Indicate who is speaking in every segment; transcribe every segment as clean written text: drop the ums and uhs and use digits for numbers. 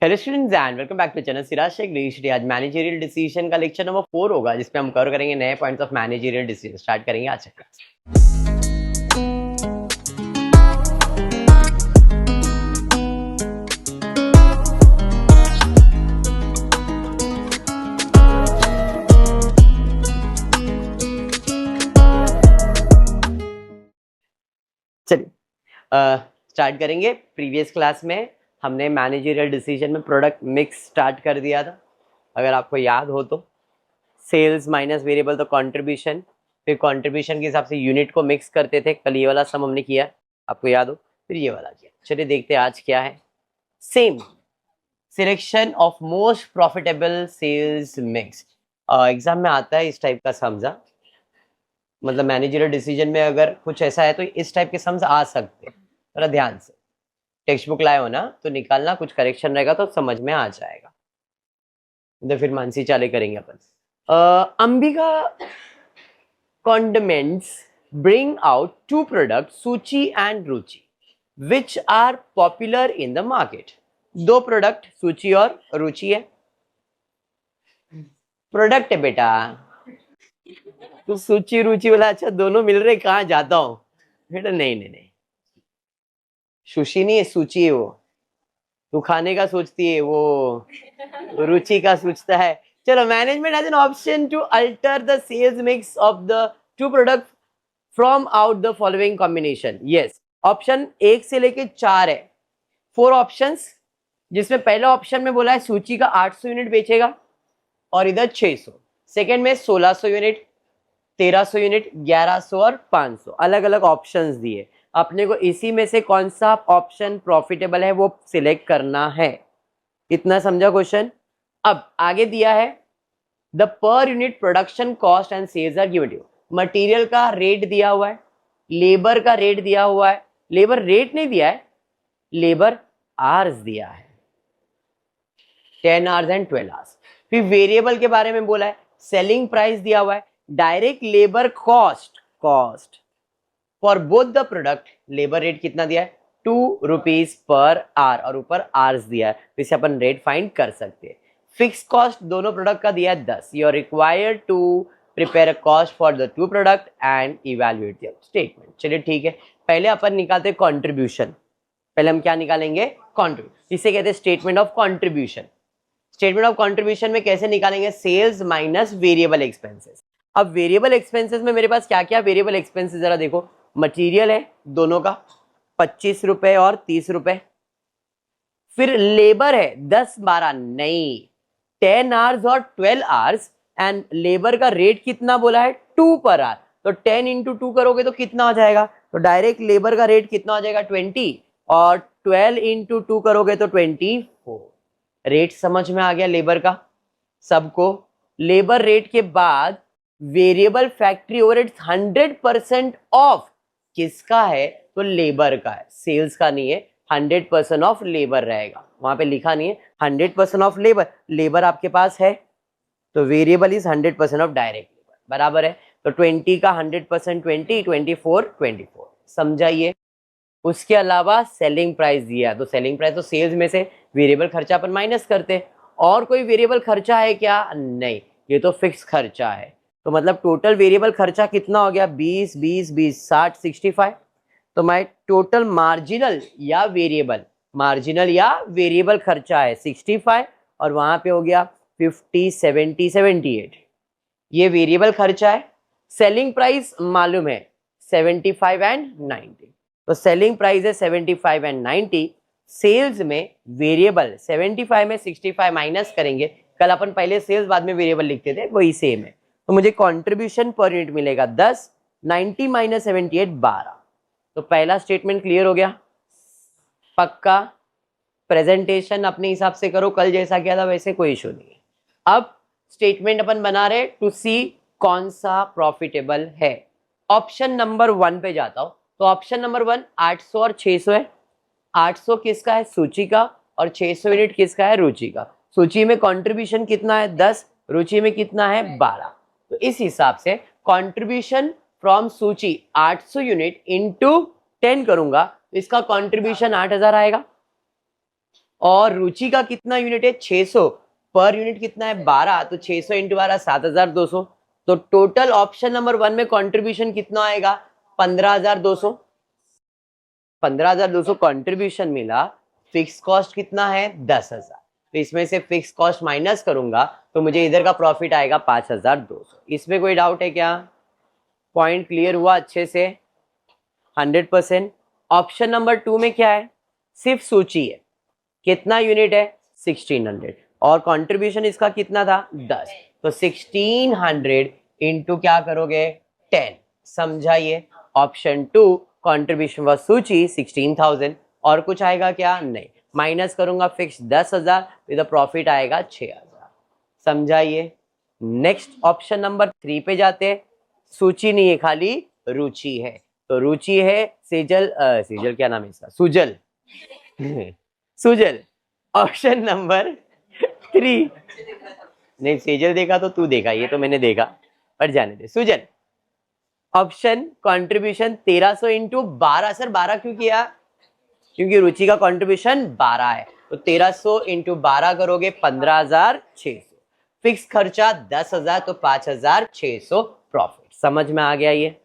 Speaker 1: Hello students and welcome back to channel Siraj Shaikh digital. आज managerial decision का lecture number 4 होगा, जिसपे हम कवर करेंगे नए points of managerial decision. Start करेंगे आज का क्लास। चलिए स्टार्ट करेंगे। प्रीवियस क्लास में हमने मैनेजरियल डिसीजन में प्रोडक्ट मिक्स स्टार्ट कर दिया था, अगर आपको याद हो तो। सेल्स माइनस वेरिएबल तो कंट्रीब्यूशन, फिर कंट्रीब्यूशन के हिसाब से यूनिट को मिक्स करते थे। कल ये वाला सम हमने किया, आपको याद हो, फिर ये वाला किया। चलिए देखते हैं आज क्या है। Same selection of most profitable sales mix. Exam में आता है इस टाइप का समझा, मतलब मैनेजरियल डिसीजन में अगर कुछ ऐसा है तो इस टाइप के सम्स आ सकते हैं। थोड़ा ध्यान से टेक्स्ट बुक लाए हो ना तो निकालना, कुछ करेक्शन रहेगा तो समझ में आ जाएगा। तो फिर मानसी चाले करेंगे अपन। Ambika condiments bring out two products, Suchi and Ruchi, which are popular in the market. दो प्रोडक्ट सूची और रुचि है। प्रोडक्ट है बेटा, तो सूची रुचि वाला अच्छा दोनों मिल रहे, कहाँ जाता हूं बेटा? नहीं नहीं नहीं, सुशी नहीं है, सूची है वो। तू खाने का सोचती है, वो रुचि का सोचता है। चलो, management has an option to alter the sales mix of the two product from out the following combination. Yes, option 1 से लेके 4 है, 4 ऑप्शंस, जिसमें पहला ऑप्शन में बोला है सूची का 800 यूनिट बेचेगा और इधर 600। सेकेंड में 1600 यूनिट, 1300 यूनिट, 1100 और 500। अलग अलग ऑप्शंस दिए, अपने को इसी में से कौन सा ऑप्शन प्रॉफिटेबल है वो सिलेक्ट करना है। इतना समझा क्वेश्चन? अब आगे दिया है the per unit production cost and sales are given too. Material का रेट दिया हुआ है, लेबर का रेट दिया हुआ है। लेबर रेट नहीं दिया है, लेबर आवर्स दिया है, 10 आवर्स एंड 12 आवर्स। फिर वेरिएबल के बारे में बोला है, सेलिंग प्राइस दिया हुआ है, direct labour cost for both the product. Labour rate कितना दिया है? 2 रुपीज पर आवर, और ऊपर आवर्स दिया है, तो इसे अपन रेट फाइंड कर सकते हैं। फिक्स कॉस्ट दोनों प्रोडक्ट का दिया है 10। You are required to prepare a cost for the 2 product and evaluate the statement. चलिए ठीक है, पहले अपन निकालते हैं कॉन्ट्रीब्यूशन। पहले हम क्या निकालेंगे? कॉन्ट्रीब्यूशन। इसे कहते हैं statement of contribution. Statement of contribution में कैसे निकालेंगे? Sales minus variable expenses. अब वेरिएबल एक्सपेंसेस में मेरे पास क्या क्या वेरिएबल एक्सपेंसेस जरा देखो। मटेरियल है दोनों का 25 रुपए और 30 रुपए। फिर लेबर है 10 12 नहीं, 10 आवर्स और 12 आवर्स, एंड लेबर का रेट कितना बोला है? 2 पर आवर। तो 10 इंटू 2 करोगे तो कितना हो जाएगा? तो डायरेक्ट लेबर का रेट कितना हो जाएगा? 20, और 12 इंटू 2 करोगे तो 24। रेट समझ में आ गया लेबर का सबको। लेबर रेट के बाद वेरिएबल फैक्ट्री ओवरहेड 100% ऑफ किसका है? तो लेबर का है, सेल्स का नहीं है। 100% ऑफ लेबर रहेगा, वहां पे लिखा नहीं है 100% ऑफ लेबर। लेबर आपके पास है तो variable is 100% of direct labour, बराबर है। तो 20 का 100% 20, 24 समझाइए। उसके अलावा सेलिंग प्राइस दिया, तो सेलिंग प्राइस तो सेल्स में से वेरिएबल खर्चा अपन माइनस करते। और कोई वेरिएबल खर्चा है क्या? नहीं, ये तो फिक्स खर्चा है। तो मतलब टोटल वेरिएबल खर्चा कितना हो गया? 20 20 20 60 65। तो माय टोटल मार्जिनल या वेरिएबल खर्चा है 65, और वहां पे हो गया 50 70 78। ये वेरिएबल खर्चा है। सेलिंग प्राइस मालूम है 75 एंड 90, तो सेलिंग प्राइस है 75 एंड 90। सेल्स में वेरिएबल 75 में 65 माइनस करेंगे, कल अपन पहले सेल्स बाद में वेरिएबल लिखते थे, वही सेम है। तो मुझे कंट्रीब्यूशन पर यूनिट मिलेगा 10, 90 माइनस 78 12। तो पहला स्टेटमेंट क्लियर हो गया। पक्का प्रेजेंटेशन अपने हिसाब से करो, कल जैसा किया था वैसे, कोई इशू नहीं है। अब स्टेटमेंट अपन बना रहे टू सी कौन सा प्रॉफिटेबल है। ऑप्शन नंबर 1 पे जाता हूं, तो ऑप्शन नंबर 1 800 और 600 है। 800 किसका है? सूची का, और 600 यूनिट किसका है? रुचि का। सूची में कंट्रीब्यूशन कितना है? 10, रुचि में कितना है? 12। तो इस हिसाब से कंट्रीब्यूशन फ्रॉम सूची 800 यूनिट इंटू 10 करूंगा, तो इसका कंट्रीब्यूशन 8000 आएगा। और रुचि का कितना यूनिट है 600, पर यूनिट कितना है 12, तो 600 इंटू 12 7200। तो टोटल ऑप्शन नंबर 1 में कंट्रीब्यूशन कितना आएगा 15200। 15200 कंट्रीब्यूशन मिला। फिक्स कॉस्ट कितना है 10000, तो इसमें से फिक्स कॉस्ट माइनस करूंगा तो मुझे इधर का प्रॉफिट आएगा 5200। इसमें कोई डाउट है क्या? पॉइंट क्लियर हुआ अच्छे से 100%। ऑप्शन नंबर 2 में क्या है? सिर्फ सूची है। कितना यूनिट है 1600, और कंट्रीब्यूशन इसका कितना था 10, तो 1600 इंटू क्या करोगे 10। समझाइए। ऑप्शन 2 कंट्रीब्यूशन व सूची 16000, और कुछ आएगा क्या? नहीं। माइनस करूंगा फिक्स 10000, इधर प्रॉफिट आएगा 6000। समझाइए। नेक्स्ट ऑप्शन नंबर 3 पे जाते हैं। सूची नहीं है, खाली रुचि है। तो रुचि है सेजल, सेजल क्या नाम है इसका? सुजल। सुजल। Option number 3। नहीं, सेजल देखा तो तू देखा, ये तो मैंने देखा, पर जाने दे। Sujal, option contribution 1300 into 12। Sir 12 क्यों किया? क्योंकि रुचि का कंट्रीब्यूशन 12 है, तो 1300 इंटू 12 करोगे 15600। फिक्स खर्चा 10000, तो 5600 प्रॉफिट। समझ में आ गया ये?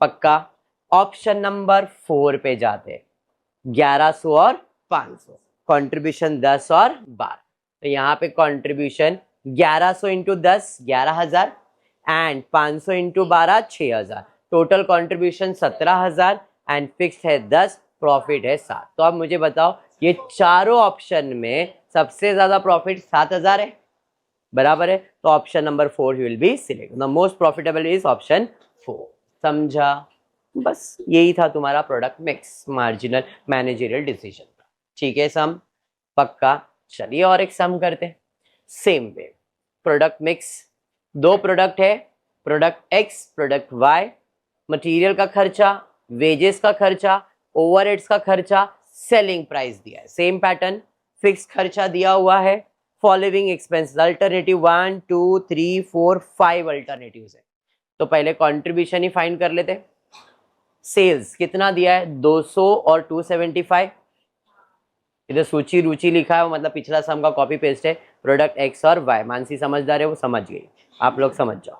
Speaker 1: पक्का। ऑप्शन नंबर 4 पे जाते, 1100 और 500, कंट्रीब्यूशन 10 और 12। तो यहाँ पे contribution 1100 into 10 11000, and 500 into 12 6000, total contribution 17000, and fix है 10, प्रॉफिट है 7। तो अब मुझे बताओ ये चारों ऑप्शन में सबसे ज्यादा प्रॉफिट 7000 है, बराबर है? तो option number 4 will be select, the most profitable is option 4। समझा? बस यही था तुम्हारा product mix marginal managerial decision. ठीक है सम? पक्का। चलिए और एक सम करते। सेम वे प्रोडक्ट मिक्स, दो प्रोडक्ट है, product X product Y. Material का खर्चा, वेजेस का खर्चा, ओवरहेड्स का खर्चा, सेलिंग प्राइस दिया है। सेम पैटर्न, फिक्स खर्चा दिया हुआ है। फॉलोइंग एक्सपेंसेस अल्टरनेटिव 1 2 3 4 5 अल्टरनेटिव्स है। तो पहले कंट्रीब्यूशन ही फाइंड कर लेते। सेल्स कितना दिया है 200 और 275। इधर सूची रुचि लिखा है, मतलब पिछला सम का कॉपी पेस्ट है। प्रोडक्ट एक्स और वाई, मानसी समझदार है, वो समझ गई, आप लोग समझ जाओ।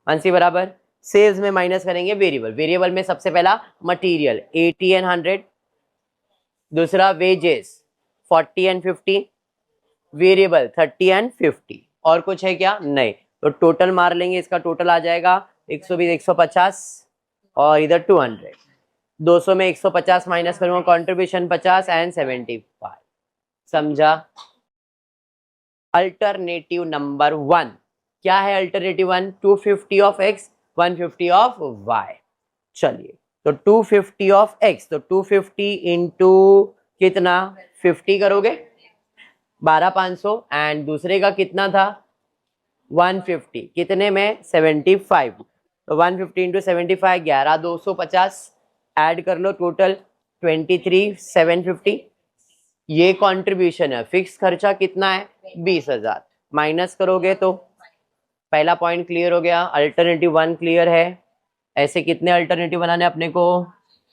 Speaker 1: मानसी बराबर। सेल्स में माइनस करेंगे वेरिएबल, वेरिएबल में सबसे पहला मटेरियल 80 एंड 100, दूसरा वेजेस 40 एंड 50, वेरिएबल 30 एंड 50, और कुछ है क्या? नहीं। तो टोटल मार लेंगे, इसका टोटल आ जाएगा 120 150 और इधर 200। 200 में 150 माइनस करूंगा, कंट्रीब्यूशन 50 एंड 75। समझा? अल्टरनेटिव नंबर 1 क्या है? Alternative 1 250 of X 150 of Y. चलिए, तो 250 ऑफ एक्स, तो 250 इंटू कितना 50 करोगे 12500, एंड दूसरे का कितना था 150, कितने में 75, तो 150 इंटू 75 11250, ऐड कर लो टोटल 23750। ये कंट्रीब्यूशन है। फिक्स खर्चा कितना है 20000, माइनस करोगे तो पहला पॉइंट क्लियर हो गया, अल्टरनेटिव 1 क्लियर है। ऐसे कितने अल्टरनेटिव बनाने अपने को?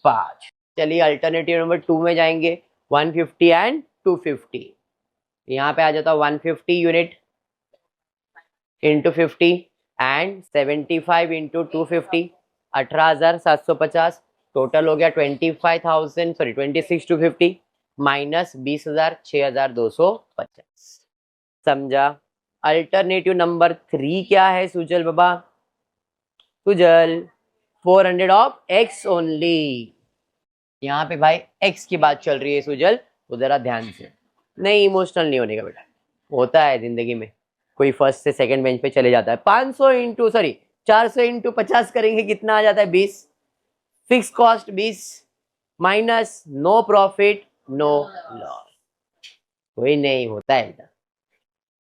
Speaker 1: 5। चलिए अल्टरनेटिव नंबर 2 में जाएंगे, 150 एंड 250। यहाँ पे आ जाता 150 unit into 50 and 75 into 250, 18750। Total हो गया 25,000, सॉरी 26,250 माइनस 20,000 6,250। समझा? अल्टरनेटिव नंबर 3 क्या है सुजल बाबा? Sujal 400 of x only. यहाँ पे भाई एक्स की बात चल रही है सुजल, तो जरा ध्यान से, नहीं इमोशनल नहीं होने का बेटा, होता है जिंदगी में, कोई फर्स्ट से सेकंड बेंच पे चले जाता है। 500 इंटू सॉरी 400 इंटू 50 करेंगे, कितना आ जाता है 20। Fix cost 20 minus no profit no loss, कोई नहीं होता है बेटा।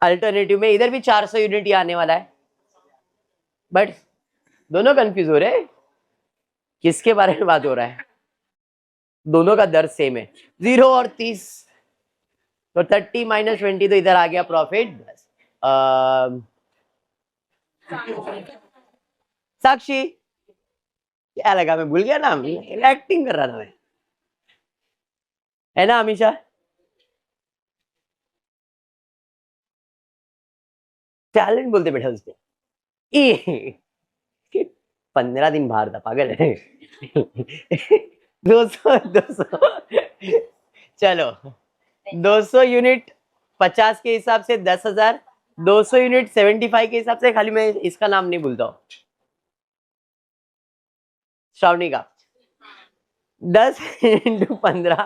Speaker 1: अल्टरनेटिव में इधर भी 400 यूनिट ही आने वाला है, बट दोनों कंफ्यूज हो रहे हैं, किसके बारे में बात हो रहा है? दोनों का दर्द सेम है, 0 और 30, तो 30 माइनस 20, तो इधर आ गया प्रॉफिट 10। साक्षी क्या लगा, मैं भूल गया नाम, एक्टिंग कर रहा था मैं, है ना अमीशा? टैलेंट बोलते बेटा उसको। ए 15 दिन बाहर था पागल है। 200 चलो 200 यूनिट 50 के हिसाब से 10,000, 200 यूनिट 75 के हिसाब से, खाली मैं इसका नाम नहीं भूलता हूँ, श्रावणी का। 10 इंटू 15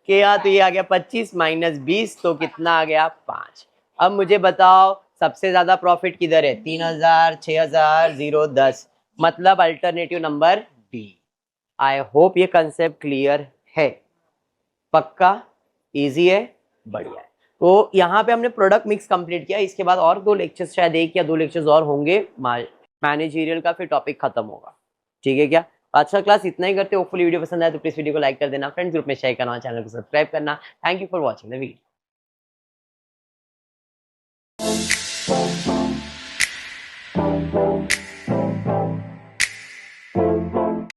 Speaker 1: के यहाँ तो ये आ गया 25 माइनस 20 तो कितना आ गया 5। अब मुझे बताओ सबसे ज्यादा प्रॉफिट किधर है? 3,000, 6,000, 0, 10, मतलब alternative number B. I hope ये कंसेप्ट क्लियर है, पक्का इजी है, बढ़िया है। तो यहाँ पे हमने प्रोडक्ट मिक्स कंप्लीट किया। इसके बाद और 2 लेक्चर्स, शायद 1 या 2 लेक्चर्स और होंगे मैनेजरियल का, फिर टॉपिक खत्म होगा। ठीक है क्या? आज का क्लास इतना ही करते। होपफुली वीडियो पसंद आए तो प्लीज वीडियो को लाइक कर देना, फ्रेंड्स ग्रुप में शेयर करना, चैनल को सब्सक्राइब करना। Thank you for watching the video.